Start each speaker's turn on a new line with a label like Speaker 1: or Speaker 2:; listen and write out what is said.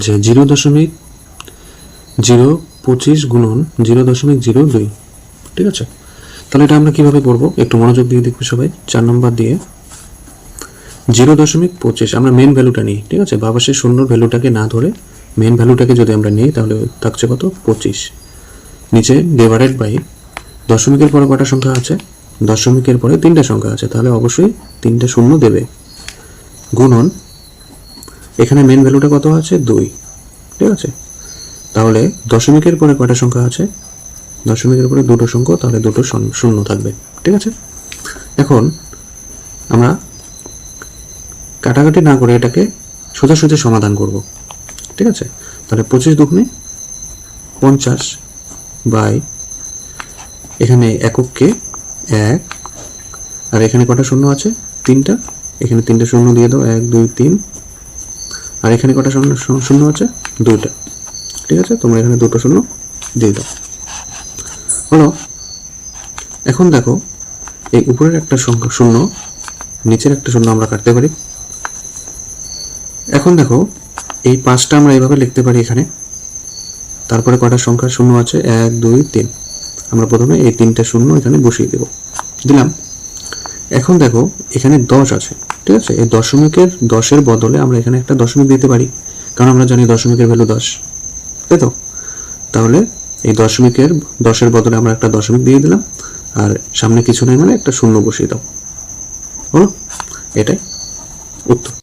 Speaker 1: যে 0.025 গুণন 0.02, ঠিক আছে। তাহলে এটা আমরা কিভাবে করব একটু মনোযোগ দিয়ে দেখবে সবাই। 4 নম্বর দিয়ে 0.25 আমরা মেন ভ্যালুটা নিই, ঠিক আছে। ভাগশেষ শূন্যর ভ্যালুটাকে না ধরে মেন ভ্যালুটাকে যদি আমরা নিই তাহলে থাকছে কত 25, নিচে ডিভাইডেড বাই দশমিকের পরে কটা সংখ্যা আছে, দশমিকের পরে 3টা সংখ্যা আছে, তাহলে অবশ্যই 3টে শূন্য দেবে, গুণন এখানে মেন ভ্যালুটা কত আছে 2, ঠিক আছে। তাহলে দশমিকের পরে কটা সংখ্যা আছে, দশমিকের পরে দুটো সংখ্যা, তাহলে দুটো শূন্য থাকবে, ঠিক আছে। এখন আমরা কাটাকাটি না করে এটাকে সোজাসুজি সমাধান করব, ঠিক আছে। তাহলে 25 দুগুণে 50 বাই এখানে এককে 1, আর এখানে কটা শূন্য আছে 3টা, এখানে 3টে শূন্য দিয়ে দাও, 1 2 3, আর এখানে কটা শূন্য আছে 2টা, ঠিক আছে। তোমরা এখানে দুটো শূন্য দিয়ে দাও, হলো। এখন দেখো এই উপরের একটা সংখ্যা শূন্য, নিচের একটা শূন্য আমরা কাটতে পারি। এখন দেখো এই 5টা আমরা এইভাবে লিখতে পারি এখানে, তারপরে কটা সংখ্যা শূন্য আছে 1 2 3, আমরা প্রথমে এই 3টে শূন্য এখানে বসিয়ে দেব, দিলাম। এখন দেখো এখানে 10 আছে, ঠিক আছে। এই দশমিকের 10-এর বদলে আমরা এখানে একটা দশমিক দিতে পারি, কারণ আমরা জানি দশমিকের ভ্যালু 10, তাই তো। তাহলে এই দশমিকের 10-এর বদলে আমরা একটা দশমিক দিয়ে দিলাম, আর সামনে কিছু নেই মানে একটা শূন্য বসিয়ে দাও, হলো। এটাই উত্তর।